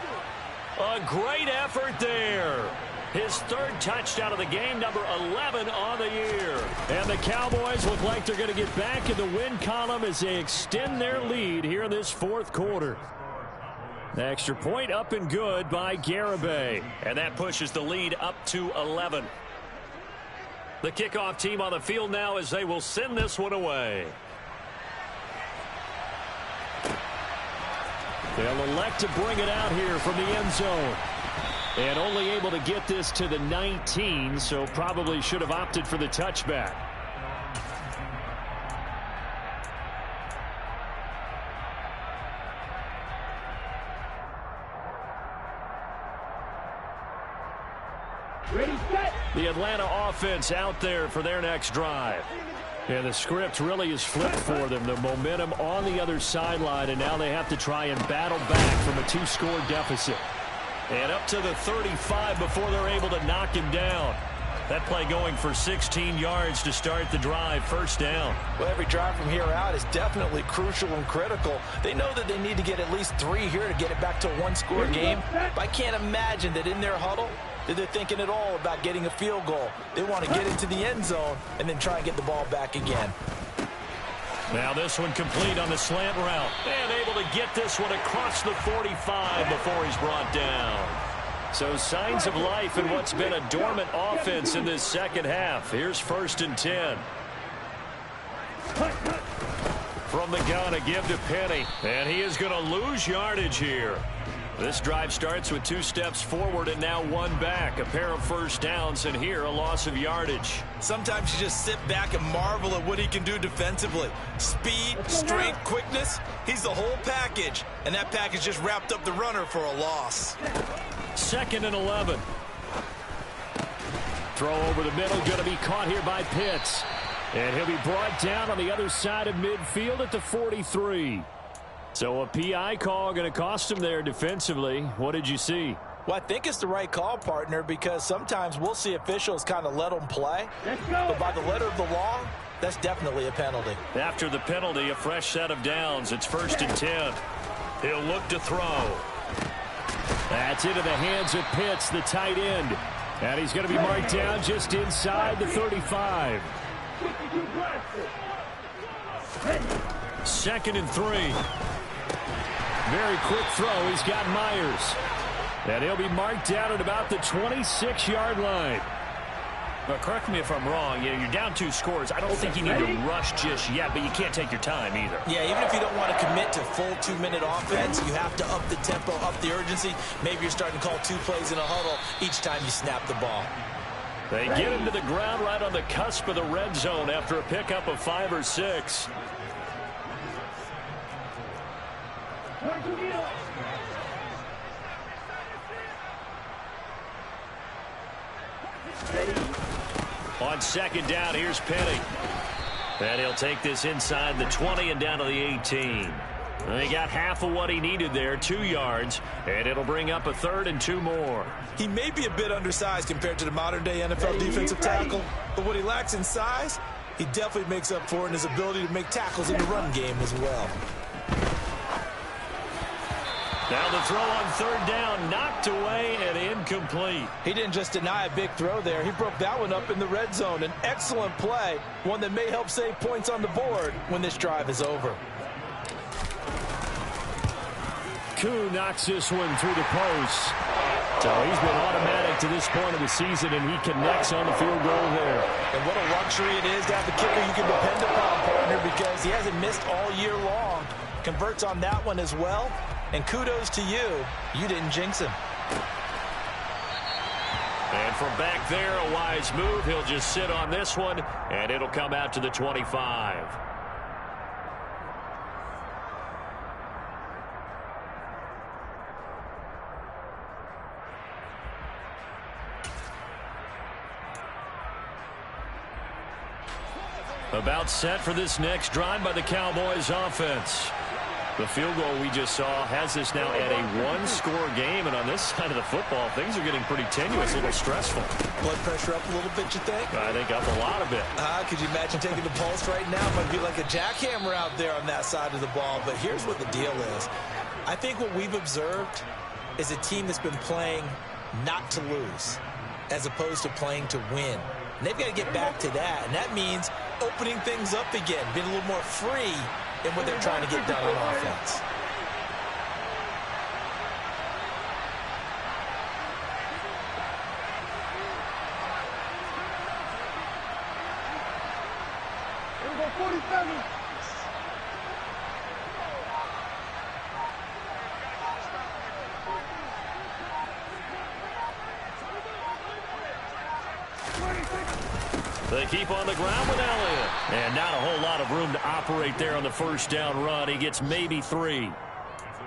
A great effort there. His third touchdown of the game, number 11 on the year. And the Cowboys look like they're going to get back in the win column as they extend their lead here in this fourth quarter. The extra point up and good by Garibay. And that pushes the lead up to 11. The kickoff team on the field now as they will send this one away. They'll elect to bring it out here from the end zone. And only able to get this to the 19, so probably should have opted for the touchback. Ready, set. The Atlanta offense out there for their next drive. And the script really is flipped for them. The momentum on the other sideline, and now they have to try and battle back from a 2-score deficit. And up to the 35 before they're able to knock him down. That play going for 16 yards to start the drive, first down. Well, every drive from here out is definitely crucial and critical. They know that they need to get at least 3 here to get it back to a 1-score game. But I can't imagine that in their huddle that they're thinking at all about getting a field goal. They want to get into the end zone and then try and get the ball back again. Now this one complete on the slant route. And able to get this one across the 45 before he's brought down. So signs of life in what's been a dormant offense in this second half. Here's first and 10. From the gun, a give to Penny. And he is going to lose yardage here. This drive starts with 2 steps forward and now 1 back. A pair of first downs, and here a loss of yardage. Sometimes you just sit back and marvel at what he can do defensively. Speed, strength, quickness, he's the whole package. And that package just wrapped up the runner for a loss. Second and 11. Throw over the middle, going to be caught here by Pitts. And he'll be brought down on the other side of midfield at the 43. So a PI call going to cost him there defensively. What did you see? Well, I think it's the right call, partner, because sometimes we'll see officials kind of let them play. Let's go. But by the letter of the law, that's definitely a penalty. After the penalty, a fresh set of downs. It's first and 10. He'll look to throw. That's into the hands of Pitts, the tight end. And he's going to be marked down just inside the 35. Second and 3. Very quick throw. He's got Myers. And he'll be marked down at about the 26-yard line. But correct me if I'm wrong. You're down 2 scores. I don't think you need to rush just yet, but you can't take your time either. Yeah, even if you don't want to commit to full 2-minute offense, you have to up the tempo, up the urgency. Maybe you're starting to call 2 plays in a huddle each time you snap the ball. They get him to the ground right on the cusp of the red zone after a pickup of 5 or 6. On second down, here's Penny. And he'll take this inside the 20 and down to the 18. And he got half of what he needed there, 2 yards, and it'll bring up a 3rd and 2 more. He may be a bit undersized compared to the modern-day NFL defensive tackle, but what he lacks in size, he definitely makes up for in his ability to make tackles in the run game as well. Now the throw on 3rd down, knocked away and incomplete. He didn't just deny a big throw there. He broke that one up in the red zone. An excellent play, one that may help save points on the board when this drive is over. Koo knocks this one through the post. So he's been automatic to this point of the season, and he connects on the field goal there. And what a luxury it is to have a kicker you can depend upon, partner, because he hasn't missed all year long. Converts on that one as well. And kudos to you. You didn't jinx him. And from back there, a wise move. He'll just sit on this one, and it'll come out to the 25. About set for this next drive by the Cowboys offense. The field goal we just saw has us now at a one-score game, and on this side of the football, things are getting pretty tenuous, a little stressful. Blood pressure up a little bit, you think? I think up a lot of it. Could you imagine taking the pulse right now? Might be like a jackhammer out there on that side of the ball, but here's what the deal is. I think what we've observed is a team that's been playing not to lose as opposed to playing to win. And they've got to get back to that, and that means opening things up again, being a little more free in what they're trying to get done on offense. Here we go, 47. They keep on the ground with Elliott. And not a whole lot of room to operate there on the first down run. He gets maybe 3.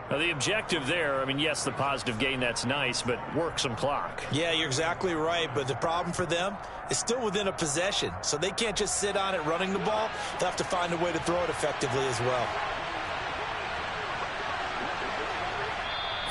Now the objective there, I mean, yes, the positive gain, that's nice, but work some clock. Yeah, you're exactly right, but the problem for them is still within a possession. So they can't just sit on it running the ball. They'll have to find a way to throw it effectively as well.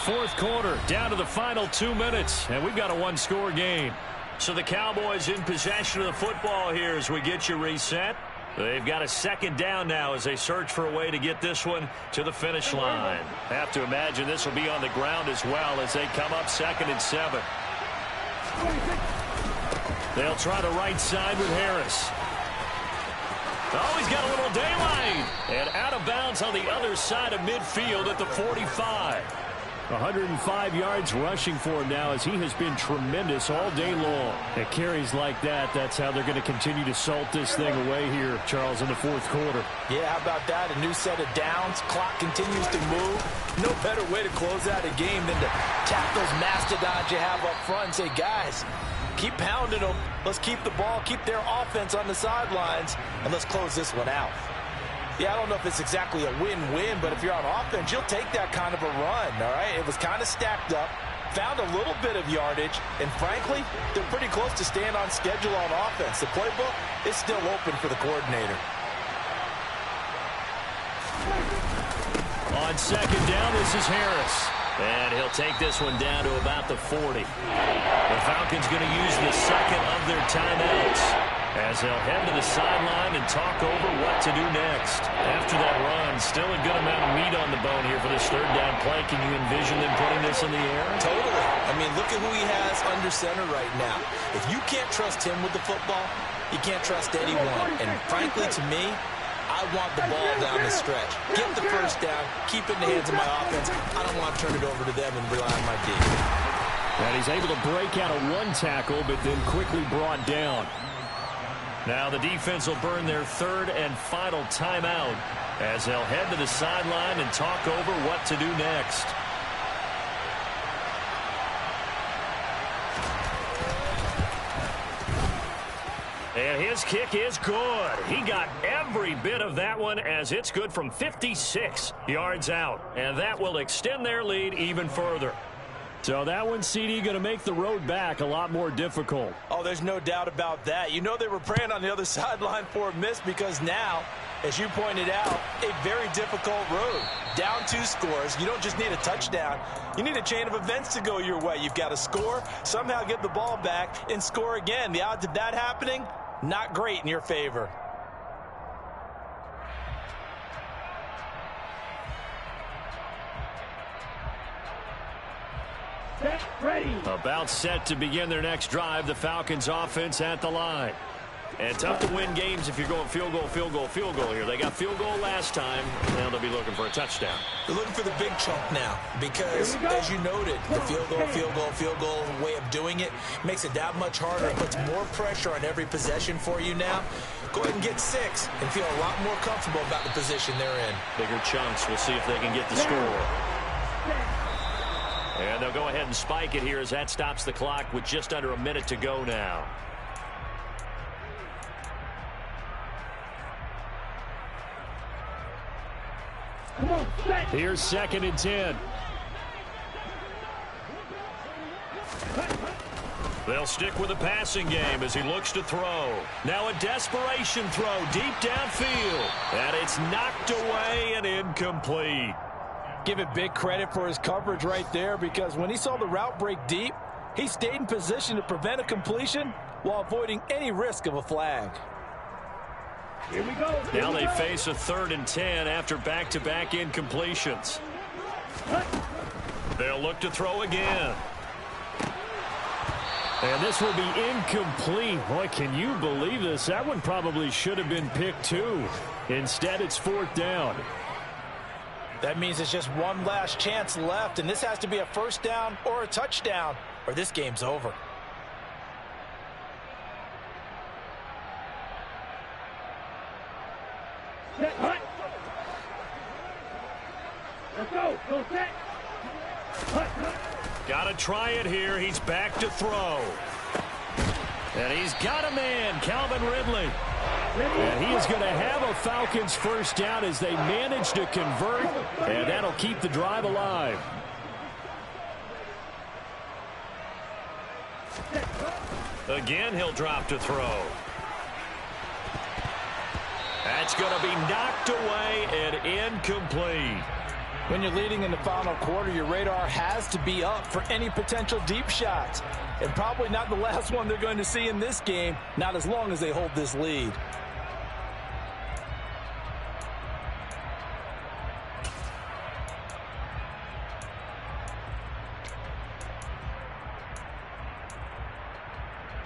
Fourth quarter, down to the final 2 minutes, and we've got a one-score game. So the Cowboys in possession of the football here as we get you reset. They've got a second down now as they search for a way to get this one to the finish line. Have to imagine this will be on the ground as well as they come up 2nd and 7. They'll try the right side with Harris. Oh, he's got a little daylight. And out of bounds on the other side of midfield at the 45. 105 yards rushing for him now as he has been tremendous all day long. At carries like that, that's how they're going to continue to salt this thing away here, Charles, in the fourth quarter. Yeah, how about that? A new set of downs. Clock continues to move. No better way to close out a game than to tap those mastodons you have up front and say, guys, keep pounding them. Let's keep the ball, keep their offense on the sidelines, and let's close this one out. Yeah, I don't know if it's exactly a win-win, but if you're on offense, you'll take that kind of a run, all right? It was kind of stacked up, found a little bit of yardage, and frankly, they're pretty close to staying on schedule on offense. The playbook is still open for the coordinator. On second down, this is Harris. And he'll take this one down to about the 40. The Falcons going to use the second of their timeouts as they'll head to the sideline and talk over what to do next. After that run, still a good amount of meat on the bone here for this third down play. Can you envision them putting this in the air? Totally. I mean, look at who he has under center right now. If you can't trust him with the football, you can't trust anyone. And frankly, to me, I want the ball down the stretch. Get the first down, keep it in the hands of my offense. I don't want to turn it over to them and rely on my D. And he's able to break out of one tackle, but then quickly brought down. Now the defense will burn their third and final timeout as they'll head to the sideline and talk over what to do next. And his kick is good. He got every bit of that one as it's good from 56 yards out. And that will extend their lead even further. So that one, CD, going to make the road back a lot more difficult. Oh, there's no doubt about that. You know they were praying on the other sideline for a miss because now, as you pointed out, a very difficult road. Down 2 scores. You don't just need a touchdown. You need a chain of events to go your way. You've got to score, somehow get the ball back, and score again. The odds of that happening, not great in your favor. Set, ready. About set to begin their next drive. The Falcons offense at the line. And tough to win games if you're going field goal, field goal, field goal here. They got field goal last time. Now they'll be looking for a touchdown. They're looking for the big chunk now because, as you noted, the field goal, field goal, field goal way of doing it makes it that much harder. It puts more pressure on every possession for you now. Go ahead and get 6 and feel a lot more comfortable about the position they're in. Bigger chunks. We'll see if they can get the score. And they'll go ahead and spike it here as that stops the clock with just under a minute to go now. Here's 2nd and 10. They'll stick with the passing game as he looks to throw. Now a desperation throw deep downfield. And it's knocked away and incomplete. Give it big credit for his coverage right there, because when he saw the route break deep, he stayed in position to prevent a completion while avoiding any risk of a flag. Here we go. Now they face a 3rd and 10 after back-to-back incompletions. They'll look to throw again. And this will be incomplete. Boy, can you believe this? That one probably should have been picked too. Instead, it's 4th down. That means it's just one last chance left, and this has to be a 1st down or a touchdown, or this game's over. Set, hut. Let's go. Go set. Hut, hut. Got to try it here. He's back to throw. And he's got a man, Calvin Ridley. And he is going to have a Falcons 1st down as they manage to convert, and that'll keep the drive alive. Again, he'll drop to throw. That's going to be knocked away and incomplete. When you're leading in the final quarter, your radar has to be up for any potential deep shots. And probably not the last one they're going to see in this game, not as long as they hold this lead.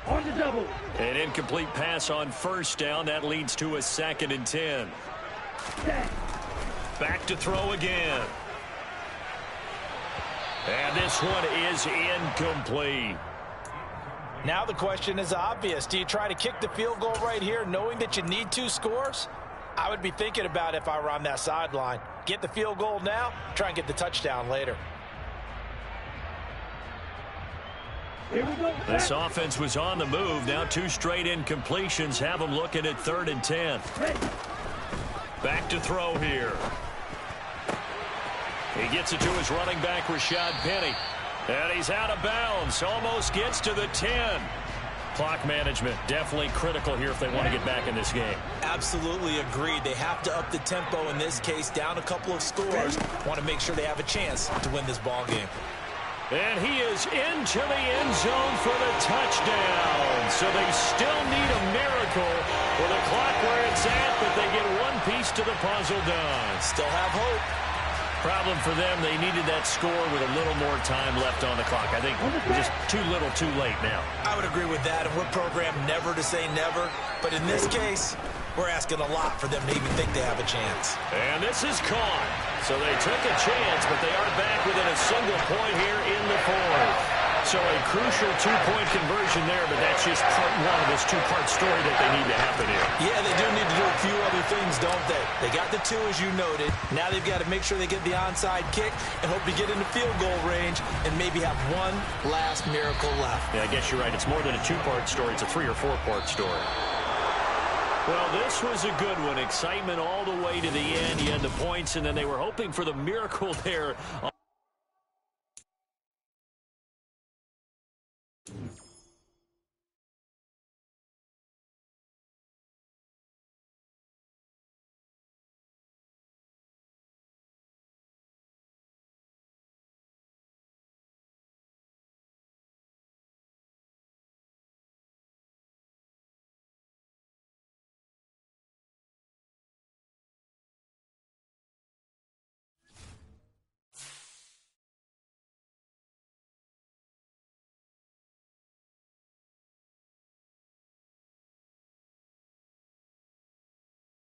On the double. An incomplete pass on 1st down. That leads to a 2nd and 10. Set. Back to throw again. And this one is incomplete. Now the question is obvious. Do you try to kick the field goal right here knowing that you need 2 scores? I would be thinking about it if I were on that sideline. Get the field goal now, try and get the touchdown later. Here we go. This offense was on the move. Now 2 straight incompletions have them looking at 3rd and 10. Back to throw here. He gets it to his running back, Rashad Penny. And he's out of bounds. Almost gets to the 10. Clock management definitely critical here if they want to get back in this game. Absolutely agreed. They have to up the tempo in this case, down a couple of scores. Want to make sure they have a chance to win this ball game. And he is into the end zone for the touchdown. So they still need a miracle with the clock where it's at, but they get one piece to the puzzle done. Still have hope. Problem for them, they needed that score with a little more time left on the clock. I think just too little too late now. I would agree with that, and we're programmed never to say never. But in this case, we're asking a lot for them to even think they have a chance. And this is caught. So they took a chance, but they are back within a single point here in the 4th. So a crucial 2-point conversion there, but that's just part 1 of this 2-part story that they need to happen here. Yeah, they do need to do a few other things, don't they? They got the 2, as you noted. Now they've got to make sure they get the onside kick and hope to get into field goal range and maybe have one last miracle left. Yeah, I guess you're right. It's more than a 2-part story. It's a 3- or 4-part story. Well, this was a good one. Excitement all the way to the end. You had the points, and then they were hoping for the miracle there.